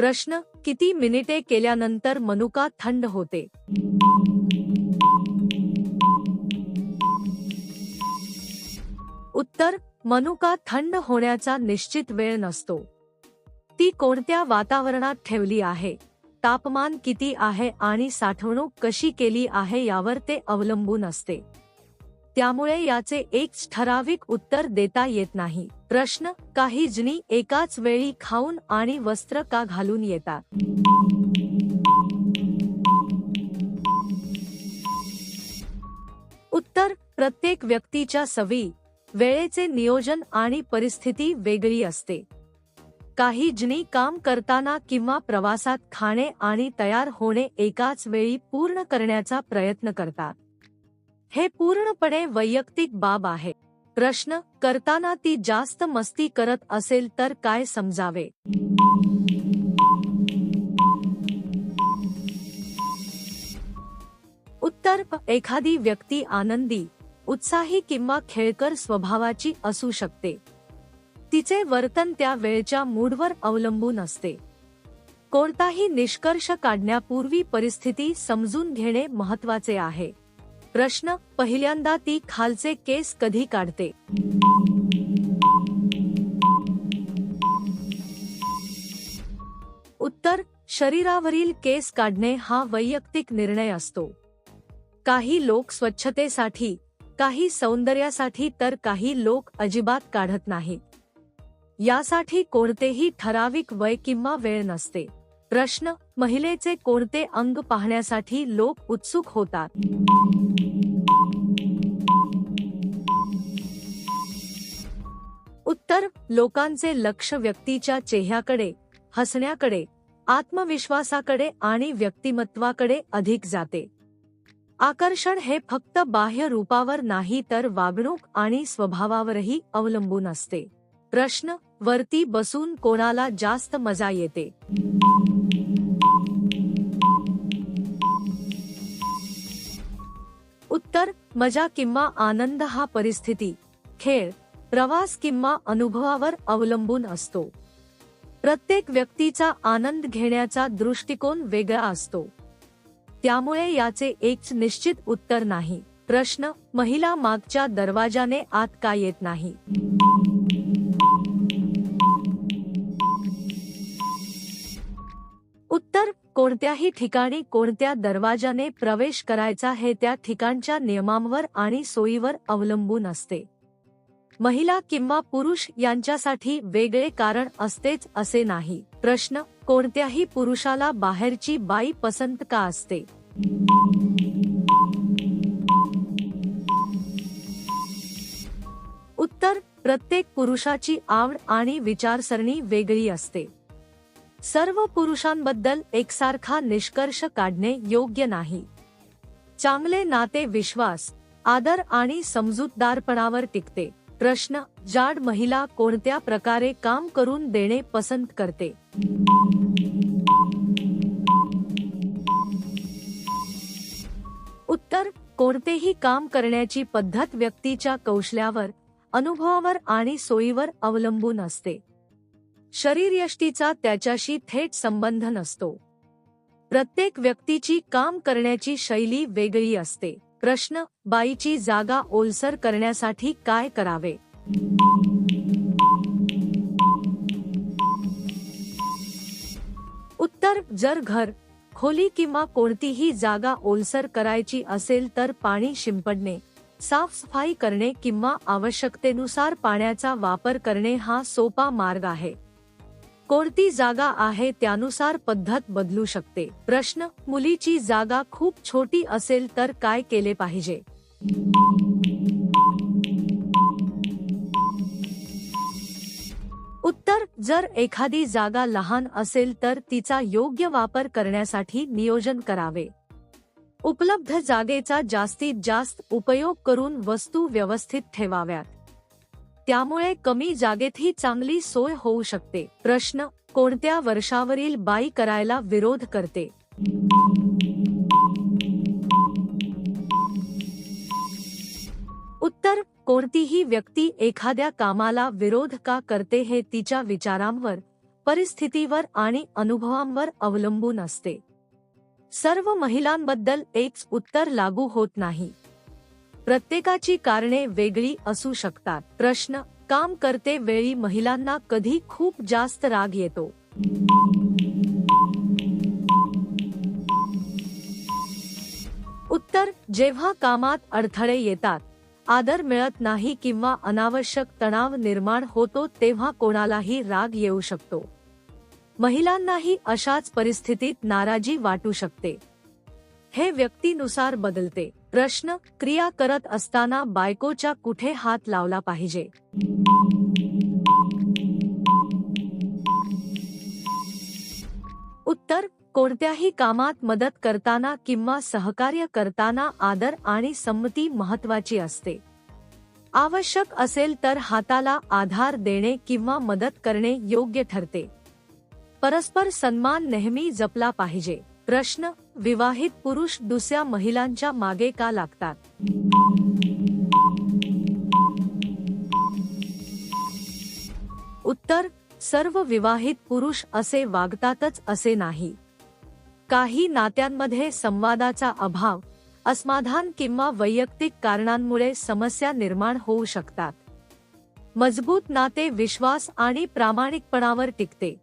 प्रश्न: किती मिनिटे केल्यानंतर मनुका थंड होते? उत्तर: मनुका थंड होण्याचा निश्चित वेळ नसतो. ती कोणत्या वातावरणात ठेवली आहे, तापमान किती आहे आणि साठवणूक कशी केली आहे यावर ते अवलंबून असते. त्यामुळे याचे एक ठराविक उत्तर देता येत नाही. प्रश्न: काही जणी एकाच वेळी खाऊन आणि वस्त्र का घालून येतात? उत्तर: प्रत्येक व्यक्तीच्या सवयी, वेळेचे नियोजन आणि परिस्थिती वेगळी असते. काही जणी काम करताना किंवा प्रवासात खाणे आणि तयार होणे एकाच वेळी पूर्ण करण्याचा प्रयत्न करतात. हे पूर्णपणे वैयक्तिक बाब आहे. प्रश्न: करताना ती जास्त मस्ती करत असेल तर काय समजावे? उत्तर: एखादी व्यक्ती आनंदी, उत्साही किंवा खेळकर स्वभावाची असू शकते. तिचे वर्तन त्या वेळच्या मूडवर अवलंबून असते. कोणताही निष्कर्ष काढण्यापूर्वी परिस्थिती समजून घेणे महत्त्वाचे आहे. प्रश्न: पहिल्यांदा ती खालचे केस कधी काढते? उत्तर: शरीरावरील केस काढणे हा वैयक्तिक निर्णय असतो. काही लोक स्वच्छतेसाठी, काही सौंदर्यासाठी तर काही लोक अजिबात काढत नाहीत. यासाठी कोणतेही ठराविक वय किंवा वेळ नसते. प्रश्न: महिलेचे कोणते अंग पाहण्यासाठी लोक उत्सुक होतात? उत्तर: लोकांचे लक्ष व्यक्तीच्या चेहऱ्याकडे, हसण्याकडे, आत्मविश्वासाकडे आणि व्यक्तिमत्वाकडे अधिक जाते. आकर्षण हे फक्त बाह्य रूपावर नाही तर वागणूक आणि स्वभावावरही अवलंबून असते. प्रश्न: वरती बसून कोणाला जास्त मजा येते? उत्तर: मजा किंवा आनंद हा परिस्थिती, खेळ, प्रवास किंवा अनुभवावर अवलंबून असतो. प्रत्येक व्यक्तीचा आनंद घेण्याचा दृष्टिकोन वेगळा असतो. त्यामुळे याचे एक निश्चित उत्तर नाही. प्रश्न: महिला मागच्या दरवाजाने आत का येत नाही? उत्तर: कोणत्याही ठिकाणी कोणत्या दरवाजाने प्रवेश करायचा हे त्या ठिकाणच्या नियमांवर आणि सोयीवर अवलंबून असते. महिला किंवा पुरुष यांच्यासाठी वेगळे कारण असतेच असे नाही. प्रश्न: कोणत्याही पुरुषाला बाहेरची बाई पसंत का असते? उत्तर: प्रत्येक पुरुषाची आवड आणि विचारसरणी वेगळी असते. सर्व पुरुषांबद्दल एकसारखा निष्कर्ष काढणे योग्य नाही. चांगले नाते विश्वास, आदर आणि समजूतदारपणावर टिकते. प्रश्न: जाड महिला कोणत्या प्रकारे काम करून देणे पसंत करते? उत्तर: कोणतेही काम करण्याची पद्धत व्यक्तीच्या कौशल्यावर, अनुभवावर आणि सोयीवर अवलंबून असते. शरीरयष्टीचा त्याच्याशी थेट संबंध नसतो. प्रत्येक व्यक्तीची काम करण्याची शैली वेगळी असते. प्रश्न: बाईची जागा ओलसर करण्यासाठी काय करावे? उत्तर: जर घर, खोली किंवा कोणतीही जागा ओलसर करायची असेल तर पाणी शिंपडणे, साफसफाई करणे किंवा आवश्यकतेनुसार पाण्याचा वापर करणे हा सोपा मार्ग आहे. कोणती जागा आहे त्यानुसार पद्धत बदलू शकते. प्रश्न: मुलीची जागा खूप छोटी असेल तर काय केले पाहिजे? उत्तर: जर एखादी जागा लहान असेल तर तिचा योग्य वापर करण्यासाठी नियोजन करावे. उपलब्ध जागेचा जास्तीत जास्त उपयोग करून वस्तू व्यवस्थित ठेवाव्यात. त्यामुळे कमी जागेतही चांगली सोय होऊ शकते. प्रश्न: कोणत्या वर्षावरील बाई करायला विरोध करते? उत्तर: कोणतीही व्यक्ती एखाद्या कामाला विरोध का करते हे तिच्या विचारांवर, परिस्थितीवर आणि अनुभवांवर अवलंबून असते. सर्व महिलांबद्दल एकच उत्तर लागू होत नाही. प्रत्येकाची कारणे वेगळी असू शकतात. प्रश्न: काम करते वेळी महिलांना कधी खूप जास्त राग येतो? उत्तर: जेव्हा कामात अडथळे येतात, आदर मिळत नाही किंवा अनावश्यक तणाव निर्माण होतो तेव्हा कोणालाही राग येऊ शकतो. महिलांनाही अशाच परिस्थितीत नाराजी वाटू शकते. हे व्यक्तीनुसार बदलते. प्रश्न: क्रिया करत असताना बायकोच्या कुठे हात लावला पाहिजे? उत्तर: कोणत्याही कामात मदत करताना किंवा सहकार्य करताना आदर आणि संमती महत्त्वाची असते. आवश्यक असेल तर हाताला आधार देणे किंवा मदत करणे योग्य ठरते. परस्पर सन्मान नेहमी जपला पाहिजे. प्रश्न: विवाहित पुरुष दुसऱ्या महिलांच्या मागे का लागतात? उत्तर: सर्व विवाहित पुरुष असे वागतातच असे नाही. काही नात्यांमध्ये संवादाचा अभाव, असमाधान किंवा वैयक्तिक कारणांमुळे समस्या निर्माण होऊ शकतात. मजबूत नाते विश्वास आणि प्रामाणिकपणावर टिकते.